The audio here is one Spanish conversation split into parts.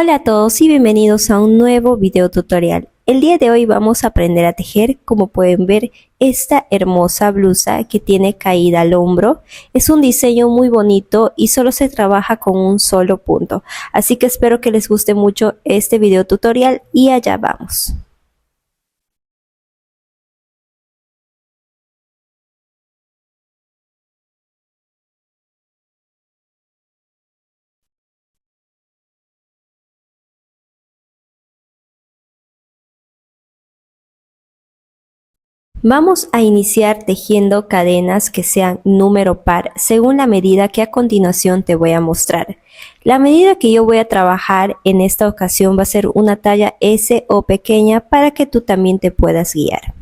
Hola a todos y bienvenidos a un nuevo video tutorial. El día de hoy vamos a aprender a tejer. Como pueden ver, esta hermosa blusa que tiene caída al hombro es un diseño muy bonito y solo se trabaja con un solo punto. Así que espero que les guste mucho este video tutorial y allá vamos. Vamos a iniciar tejiendo cadenas que sean número par según la medida que a continuación te voy a mostrar. La medida que yo voy a trabajar en esta ocasión va a ser una talla S o pequeña para que tú también te puedas guiar.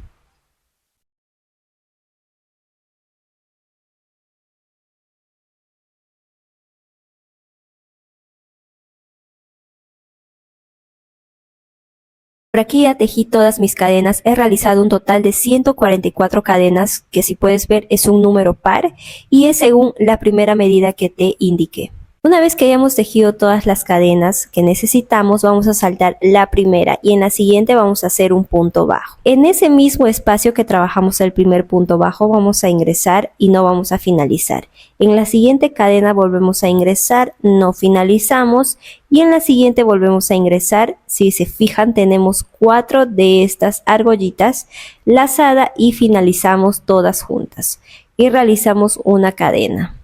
Por aquí ya tejí todas mis cadenas, he realizado un total de 144 cadenas, que si puedes ver es un número par y es según la primera medida que te indiqué. Una vez que hayamos tejido todas las cadenas que necesitamos, vamos a saltar la primera y en la siguiente vamos a hacer un punto bajo. En ese mismo espacio que trabajamos el primer punto bajo vamos a ingresar y no vamos a finalizar. En la siguiente cadena volvemos a ingresar, no finalizamos y en la siguiente volvemos a ingresar. Si se fijan, tenemos 4 de estas argollitas lazada y finalizamos todas juntas y realizamos una cadena.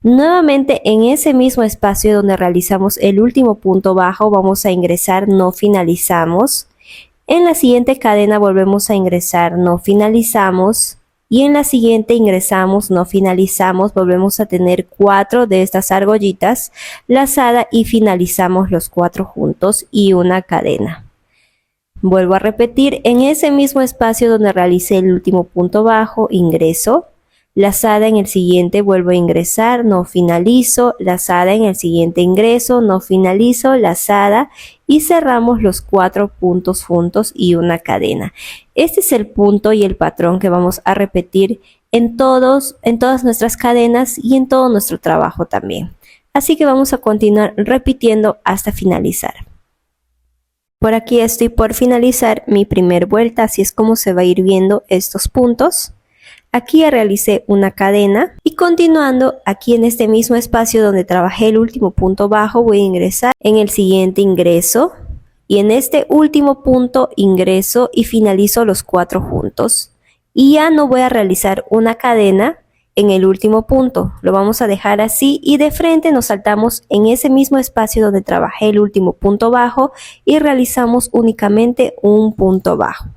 Nuevamente en ese mismo espacio donde realizamos el último punto bajo vamos a ingresar, no finalizamos. En la siguiente cadena volvemos a ingresar, no finalizamos. Y en la siguiente ingresamos, no finalizamos, volvemos a tener 4 de estas argollitas lazada y finalizamos los 4 juntos y una cadena. Vuelvo a repetir, en ese mismo espacio donde realicé el último punto bajo, ingreso. Lazada en el siguiente vuelvo a ingresar, no finalizo, lazada en el siguiente ingreso, no finalizo, lazada y cerramos los 4 puntos juntos y una cadena. Este es el punto y el patrón que vamos a repetir en todas nuestras cadenas y en todo nuestro trabajo también. Así que vamos a continuar repitiendo hasta finalizar. Por aquí estoy por finalizar mi primer vuelta, así es como se va a ir viendo estos puntos. Aquí ya realicé una cadena y continuando aquí en este mismo espacio donde trabajé el último punto bajo voy a ingresar en el siguiente ingreso y en este último punto ingreso y finalizo los 4 juntos y ya no voy a realizar una cadena en el último punto, lo vamos a dejar así y de frente nos saltamos en ese mismo espacio donde trabajé el último punto bajo y realizamos únicamente un punto bajo.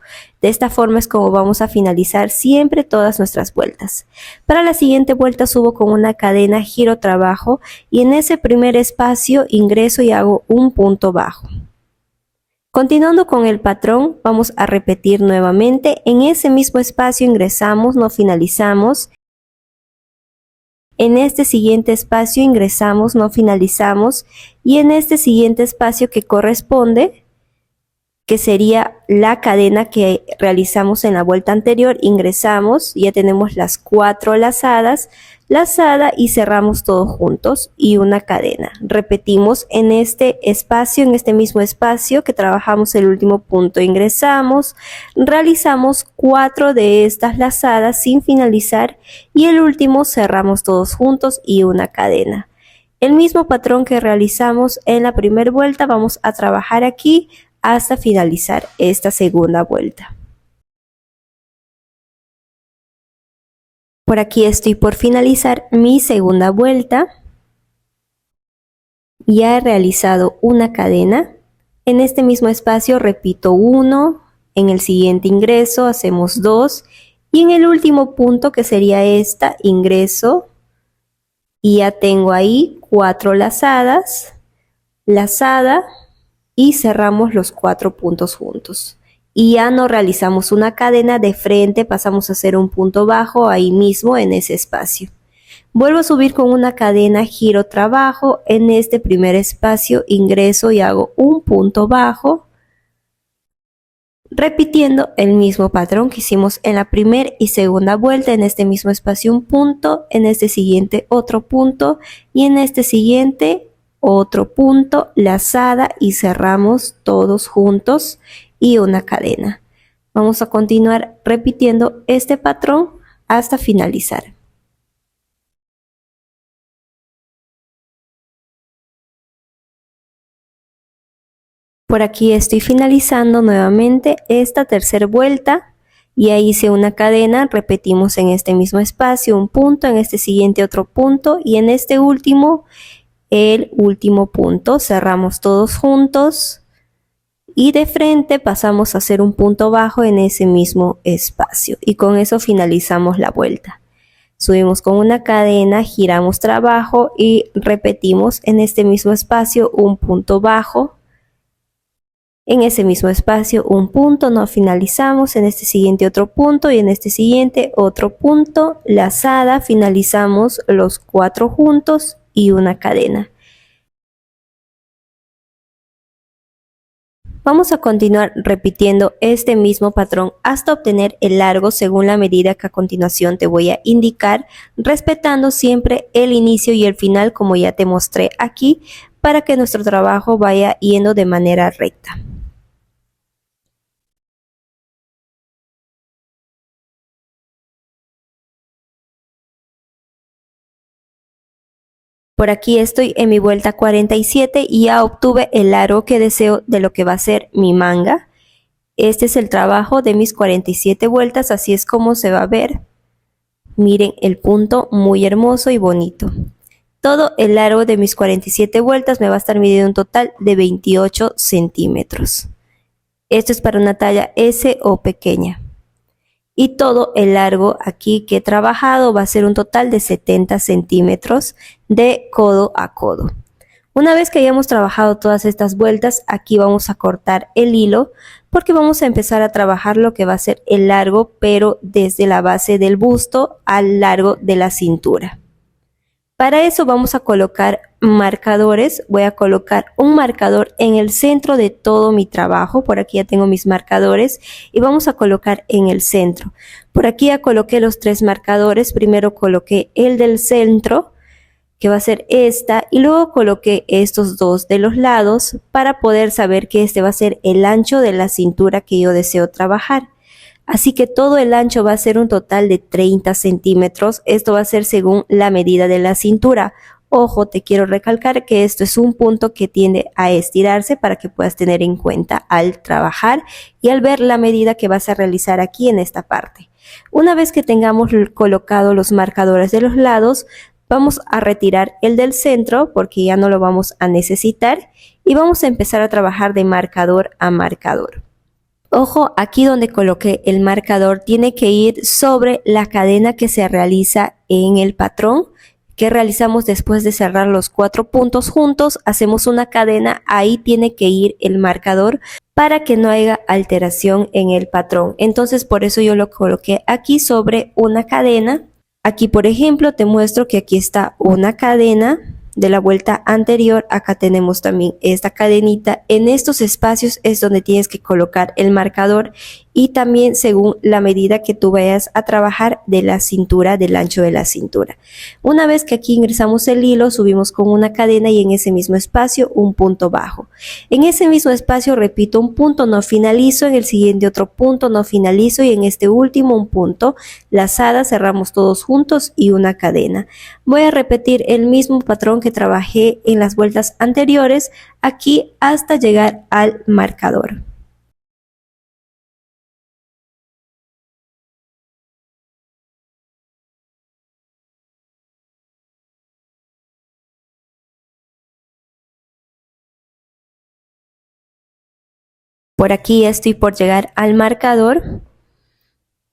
De esta forma es como vamos a finalizar siempre todas nuestras vueltas. Para la siguiente vuelta subo con una cadena, giro trabajo y en ese primer espacio ingreso y hago un punto bajo. Continuando con el patrón, vamos a repetir nuevamente. En ese mismo espacio ingresamos, no finalizamos. En este siguiente espacio ingresamos, no finalizamos y en este siguiente espacio que corresponde, que sería la cadena que realizamos en la vuelta anterior, ingresamos, ya tenemos las 4 lazadas, lazada y cerramos todos juntos y una cadena. Repetimos en este espacio, en este mismo espacio que trabajamos el último punto, ingresamos, realizamos 4 de estas lazadas sin finalizar y el último cerramos todos juntos y una cadena. El mismo patrón que realizamos en la primera vuelta vamos a trabajar aquí hasta finalizar esta segunda vuelta. Por aquí estoy por finalizar mi segunda vuelta. Ya he realizado una cadena. En este mismo espacio repito 1, en el siguiente ingreso hacemos 2 y en el último punto que sería esta ingreso y ya tengo ahí 4 lazadas, lazada y cerramos los 4 puntos juntos y ya no realizamos una cadena de frente, pasamos a hacer un punto bajo ahí mismo en ese espacio. Vuelvo a subir con una cadena, giro trabajo, en este primer espacio ingreso y hago un punto bajo, repitiendo el mismo patrón que hicimos en la primera y segunda vuelta. En este mismo espacio un punto, en este siguiente otro punto y en este siguiente otro punto, lazada y cerramos todos juntos y una cadena. Vamos a continuar repitiendo este patrón hasta finalizar. Por aquí estoy finalizando nuevamente esta tercera vuelta. Ya hice una cadena, repetimos en este mismo espacio un punto, en este siguiente otro punto y en este último el último punto. Cerramos todos juntos y de frente pasamos a hacer un punto bajo en ese mismo espacio y con eso finalizamos la vuelta. Subimos con una cadena, giramos trabajo y repetimos en este mismo espacio un punto bajo. En ese mismo espacio un punto, no finalizamos, en este siguiente otro punto y en este siguiente otro punto, lazada, finalizamos los 4 juntos y una cadena. Vamos a continuar repitiendo este mismo patrón hasta obtener el largo según la medida que a continuación te voy a indicar, respetando siempre el inicio y el final como ya te mostré aquí, para que nuestro trabajo vaya yendo de manera recta. Por aquí estoy en mi vuelta 47 y ya obtuve el largo que deseo de lo que va a ser mi manga. Este es el trabajo de mis 47 vueltas, así es como se va a ver. Miren el punto, muy hermoso y bonito. Todo el largo de mis 47 vueltas me va a estar midiendo un total de 28 centímetros. Esto es para una talla S o pequeña. Y todo el largo aquí que he trabajado va a ser un total de 70 centímetros de codo a codo. Una vez que hayamos trabajado todas estas vueltas, aquí vamos a cortar el hilo porque vamos a empezar a trabajar lo que va a ser el largo, pero desde la base del busto al largo de la cintura. Para eso vamos a colocar marcadores. Voy a colocar un marcador en el centro de todo mi trabajo. Por aquí ya tengo mis marcadores y vamos a colocar en el centro. Por aquí ya coloqué los 3 marcadores. Primero coloqué el del centro, que va a ser esta, y luego coloqué estos 2 de los lados para poder saber que este va a ser el ancho de la cintura que yo deseo trabajar. Así que todo el ancho va a ser un total de 30 centímetros. Esto va a ser según la medida de la cintura. Ojo, te quiero recalcar que esto es un punto que tiende a estirarse para que puedas tener en cuenta al trabajar y al ver la medida que vas a realizar aquí en esta parte. Una vez que tengamos colocado los marcadores de los lados, vamos a retirar el del centro porque ya no lo vamos a necesitar y vamos a empezar a trabajar de marcador a marcador. Ojo, aquí donde coloqué el marcador tiene que ir sobre la cadena que se realiza en el patrón que realizamos después de cerrar los 4 puntos juntos. Hacemos una cadena, ahí tiene que ir el marcador para que no haya alteración en el patrón. Entonces por eso yo lo coloqué aquí sobre una cadena. Aquí por ejemplo te muestro que aquí está una cadena de la vuelta anterior. Acá tenemos también esta cadenita. En estos espacios es donde tienes que colocar el marcador y también según la medida que tú vayas a trabajar de la cintura, del ancho de la cintura. Una vez que aquí ingresamos el hilo, subimos con una cadena y en ese mismo espacio un punto bajo. En ese mismo espacio repito un punto, no finalizo, en el siguiente otro punto, no finalizo y en este último un punto, lazada, cerramos todos juntos y una cadena. Voy a repetir el mismo patrón que trabajé en las vueltas anteriores aquí hasta llegar al marcador. Por aquí estoy por llegar al marcador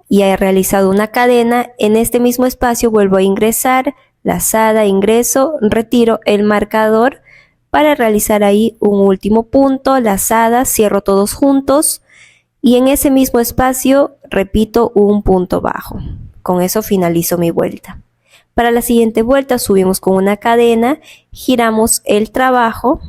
y he realizado una cadena. En este mismo espacio vuelvo a ingresar, lazada, ingreso, retiro el marcador para realizar ahí un último punto, lazada, cierro todos juntos y en ese mismo espacio repito un punto bajo. Con eso finalizo mi vuelta. Para la siguiente vuelta subimos con una cadena, giramos el trabajo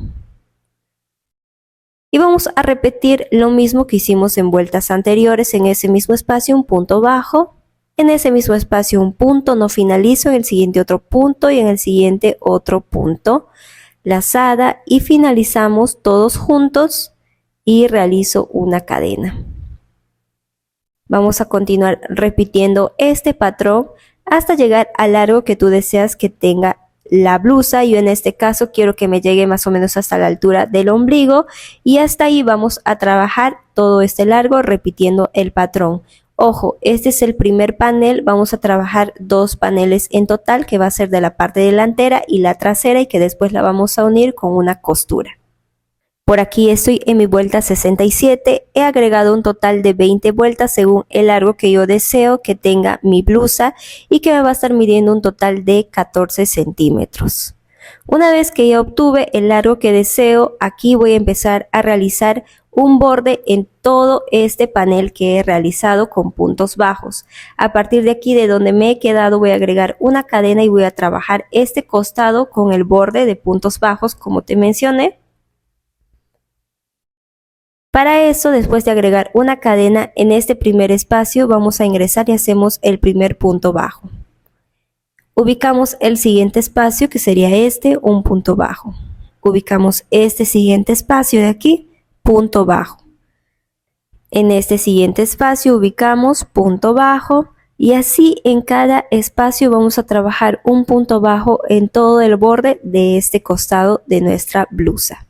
y vamos a repetir lo mismo que hicimos en vueltas anteriores. En ese mismo espacio un punto bajo, en ese mismo espacio un punto, no finalizo, en el siguiente otro punto y en el siguiente otro punto. lazada y finalizamos todos juntos y realizo una cadena. Vamos a continuar repitiendo este patrón hasta llegar al largo que tú deseas que tenga la blusa. Yo en este caso quiero que me llegue más o menos hasta la altura del ombligo y hasta ahí vamos a trabajar todo este largo repitiendo el patrón. Ojo, este es el primer panel, vamos a trabajar 2 paneles en total, que va a ser de la parte delantera y la trasera, y que después la vamos a unir con una costura. Por aquí estoy en mi vuelta 67, he agregado un total de 20 vueltas según el largo que yo deseo que tenga mi blusa y que me va a estar midiendo un total de 14 centímetros. Una vez que ya obtuve el largo que deseo, aquí voy a empezar a realizar un borde en todo este panel que he realizado con puntos bajos. A partir de aquí, de donde me he quedado, voy a agregar una cadena y voy a trabajar este costado con el borde de puntos bajos como te mencioné. Para eso, después de agregar una cadena en este primer espacio, vamos a ingresar y hacemos el primer punto bajo. Ubicamos el siguiente espacio, que sería este, un punto bajo. Ubicamos este siguiente espacio de aquí, punto bajo. En este siguiente espacio ubicamos punto bajo y así en cada espacio vamos a trabajar un punto bajo en todo el borde de este costado de nuestra blusa.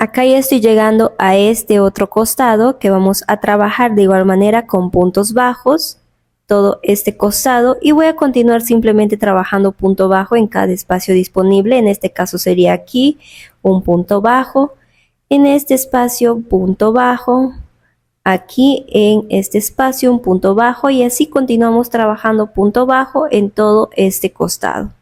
Acá ya estoy llegando a este otro costado que vamos a trabajar de igual manera con puntos bajos, todo este costado, y voy a continuar simplemente trabajando punto bajo en cada espacio disponible. En este caso sería aquí un punto bajo, en este espacio punto bajo, aquí en este espacio un punto bajo, y así continuamos trabajando punto bajo en todo este costado.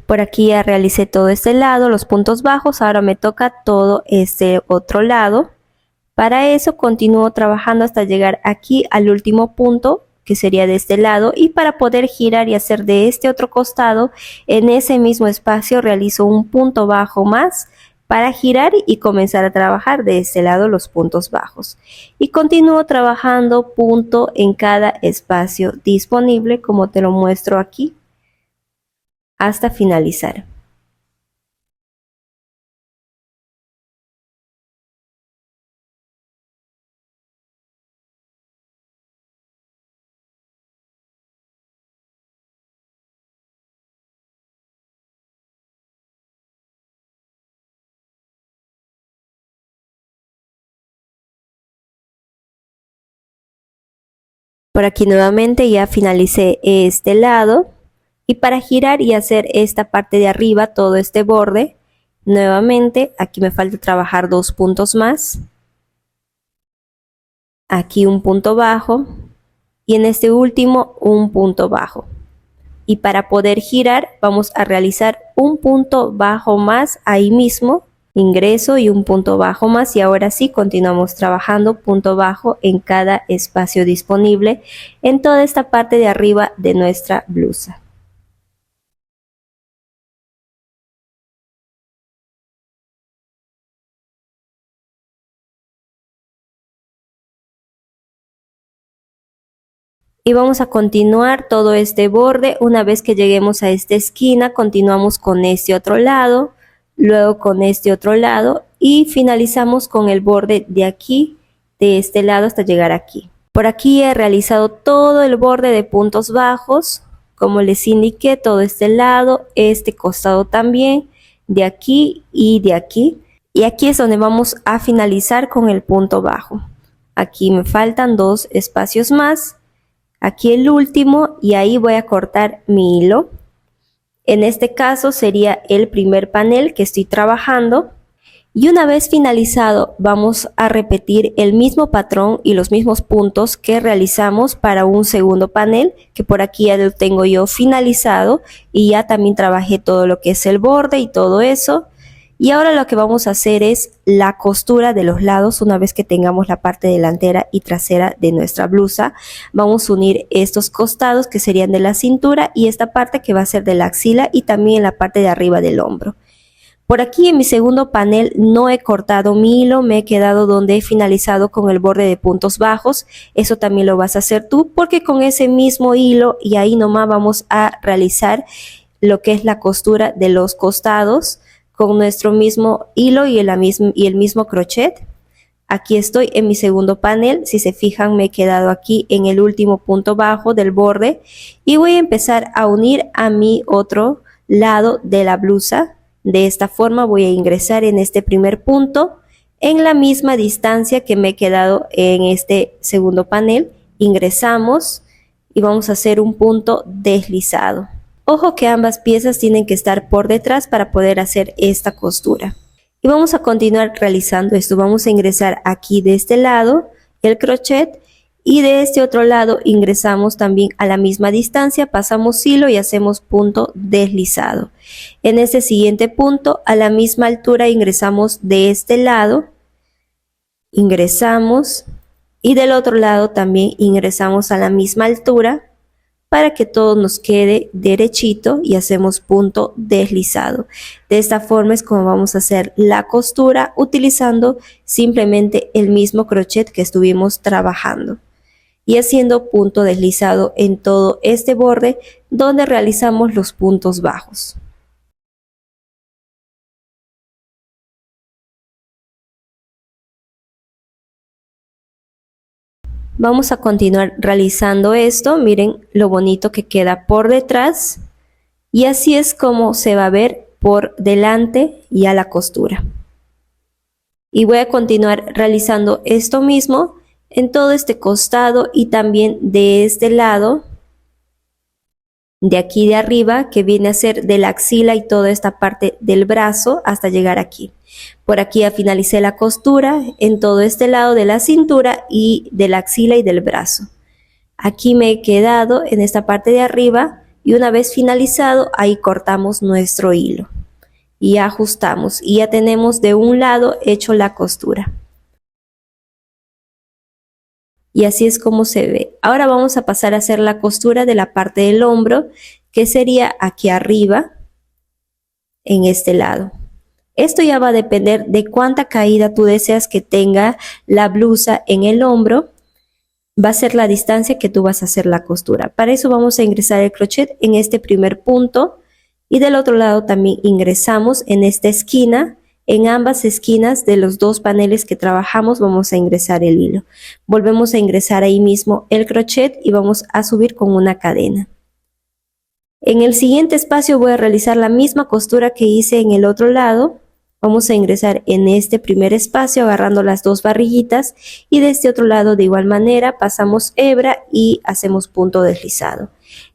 Por aquí ya realicé todo este lado, los puntos bajos, ahora me toca todo este otro lado. Para eso continúo trabajando hasta llegar aquí al último punto, que sería de este lado, y para poder girar y hacer de este otro costado, en ese mismo espacio realizo un punto bajo más para girar y comenzar a trabajar de este lado los puntos bajos. Y continúo trabajando punto en cada espacio disponible, como te lo muestro aquí, hasta finalizar. Por aquí nuevamente ya finalicé este lado, y para girar y hacer esta parte de arriba, todo este borde, nuevamente aquí me falta trabajar 2 puntos más, aquí un punto bajo y en este último un punto bajo. Y para poder girar vamos a realizar un punto bajo más ahí mismo, ingreso y un punto bajo más, y ahora sí continuamos trabajando punto bajo en cada espacio disponible en toda esta parte de arriba de nuestra blusa. Y vamos a continuar todo este borde. Una vez que lleguemos a esta esquina, continuamos con este otro lado, luego con este otro lado y finalizamos con el borde de aquí, de este lado hasta llegar aquí. Por aquí he realizado todo el borde de puntos bajos, como les indiqué, todo este lado, este costado también, de aquí y de aquí. Y aquí es donde vamos a finalizar con el punto bajo. Aquí me faltan 2 espacios más. Aquí el último, y ahí voy a cortar mi hilo. En este caso sería el primer panel que estoy trabajando, Y una vez finalizado, vamos a repetir el mismo patrón y los mismos puntos que realizamos para un segundo panel, que por aquí ya lo tengo yo finalizado y ya también trabajé todo lo que es el borde y todo eso. Y ahora lo que vamos a hacer es la costura de los lados. Una vez que tengamos la parte delantera y trasera de nuestra blusa, vamos a unir estos costados que serían de la cintura y esta parte que va a ser de la axila y también la parte de arriba del hombro. Por aquí en mi segundo panel no he cortado mi hilo, me he quedado donde he finalizado con el borde de puntos bajos. Eso también lo vas a hacer tú, porque con ese mismo hilo y ahí nomás vamos a realizar lo que es la costura de los costados con nuestro mismo hilo y el mismo crochet. Aquí estoy en mi segundo panel. Si se fijan, me he quedado aquí en el último punto bajo del borde y voy a empezar a unir a mi otro lado de la blusa. De esta forma voy a ingresar en este primer punto en la misma distancia que me he quedado en este segundo panel. Ingresamos y vamos a hacer un punto deslizado. Ojo que ambas piezas tienen que estar por detrás para poder hacer esta costura. Y vamos a continuar realizando esto. Vamos a ingresar aquí de este lado el crochet y de este otro lado ingresamos también a la misma distancia, pasamos hilo y hacemos punto deslizado. En este siguiente punto, a la misma altura, ingresamos de este lado, ingresamos y del otro lado también ingresamos a la misma altura para que todo nos quede derechito y hacemos punto deslizado. De esta forma es como vamos a hacer la costura utilizando simplemente el mismo crochet que estuvimos trabajando y haciendo punto deslizado en todo este borde donde realizamos los puntos bajos. Vamos a continuar realizando esto. Miren lo bonito que queda por detrás y así es como se va a ver por delante y a la costura. Y voy a continuar realizando esto mismo en todo este costado y también de este lado, de aquí de arriba, que viene a ser de la axila y toda esta parte del brazo hasta llegar aquí. Por aquí ya finalicé la costura en todo este lado de la cintura y de la axila y del brazo. Aquí me he quedado en esta parte de arriba y una vez finalizado ahí cortamos nuestro hilo y ajustamos y ya tenemos de un lado hecho la costura. Y así es como se ve. Ahora vamos a pasar a hacer la costura de la parte del hombro, que sería aquí arriba, en este lado. Esto ya va a depender de cuánta caída tú deseas que tenga la blusa en el hombro. Va a ser la distancia que tú vas a hacer la costura. Para eso vamos a ingresar el crochet en este primer punto y del otro lado también ingresamos en esta esquina. En ambas esquinas de los dos paneles que trabajamos vamos a ingresar el hilo. Volvemos a ingresar ahí mismo el crochet y vamos a subir con una cadena. En el siguiente espacio voy a realizar la misma costura que hice en el otro lado. Vamos a ingresar en este primer espacio agarrando las dos barriguitas y de este otro lado de igual manera pasamos hebra y hacemos punto deslizado.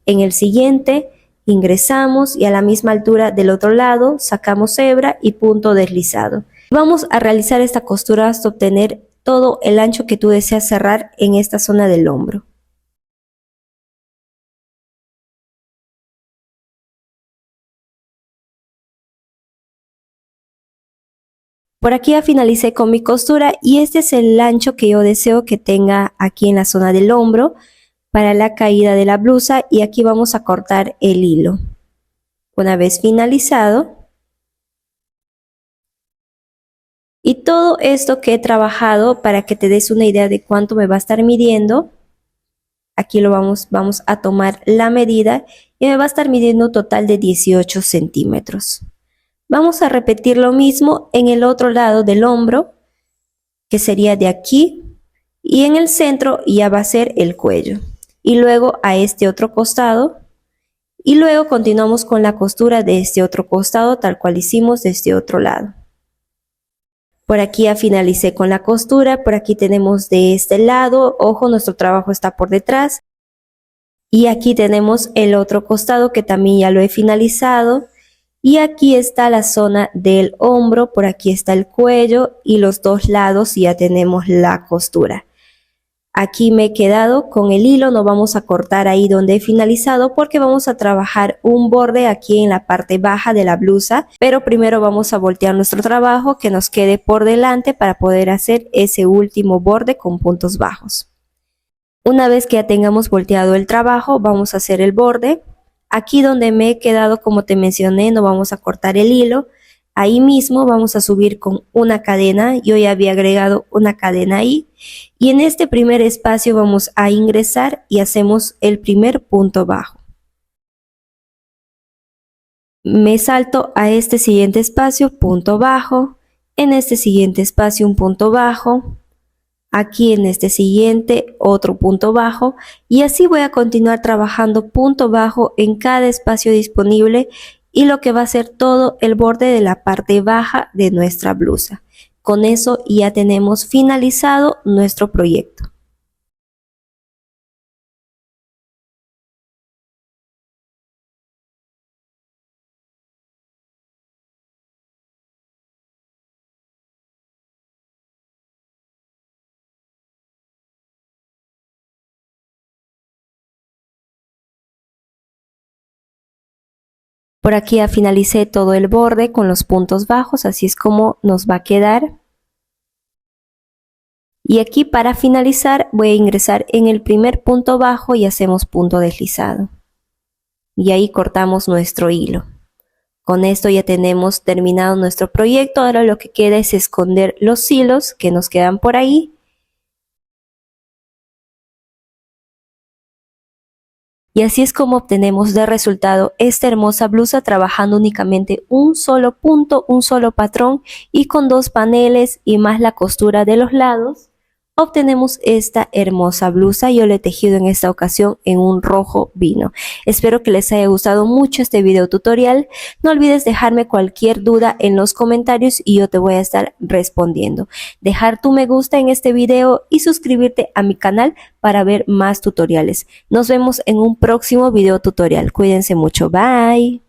En el siguiente ingresamos y a la misma altura del otro lado sacamos hebra y punto deslizado. Vamos a realizar esta costura hasta obtener todo el ancho que tú deseas cerrar en esta zona del hombro. Por aquí ya finalicé con mi costura y este es el ancho que yo deseo que tenga aquí en la zona del hombro para la caída de la blusa y aquí vamos a cortar el hilo. Una vez finalizado, y todo esto que he trabajado para que te des una idea de cuánto me va a estar midiendo, aquí lo vamos a tomar la medida y me va a estar midiendo un total de 18 centímetros. Vamos a repetir lo mismo en el otro lado del hombro, que sería de aquí, y en el centro ya va a ser el cuello. Y luego a este otro costado, y luego continuamos con la costura de este otro costado, tal cual hicimos de este otro lado. Por aquí ya finalicé con la costura, por aquí tenemos de este lado, ojo, nuestro trabajo está por detrás. Y aquí tenemos el otro costado que también ya lo he finalizado. Y aquí está la zona del hombro, por aquí está el cuello y los dos lados ya tenemos la costura. Aquí me he quedado con el hilo, no vamos a cortar ahí donde he finalizado porque vamos a trabajar un borde aquí en la parte baja de la blusa, pero primero vamos a voltear nuestro trabajo que nos quede por delante para poder hacer ese último borde con puntos bajos. Una vez que ya tengamos volteado el trabajo, vamos a hacer el borde. Aquí donde me he quedado, como te mencioné, no vamos a cortar el hilo. Ahí mismo vamos a subir con una cadena. Yo ya había agregado una cadena ahí. Y en este primer espacio vamos a ingresar y hacemos el primer punto bajo. Me salto a este siguiente espacio, punto bajo. En este siguiente espacio un punto bajo. Aquí en este siguiente otro punto bajo y así voy a continuar trabajando punto bajo en cada espacio disponible y lo que va a ser todo el borde de la parte baja de nuestra blusa. Con eso ya tenemos finalizado nuestro proyecto. Por aquí ya finalicé todo el borde con los puntos bajos, así es como nos va a quedar. Y aquí para finalizar voy a ingresar en el primer punto bajo y hacemos punto deslizado. Y ahí cortamos nuestro hilo. Con esto ya tenemos terminado nuestro proyecto. Ahora lo que queda es esconder los hilos que nos quedan por ahí. Y así es como obtenemos de resultado esta hermosa blusa trabajando únicamente un solo punto, un solo patrón y con dos paneles y más la costura de los lados. Obtenemos esta hermosa blusa. Yo la he tejido en esta ocasión en un rojo vino. Espero que les haya gustado mucho este video tutorial. No olvides dejarme cualquier duda en los comentarios y yo te voy a estar respondiendo. Dejar tu me gusta en este video y suscribirte a mi canal para ver más tutoriales. Nos vemos en un próximo video tutorial. Cuídense mucho. Bye.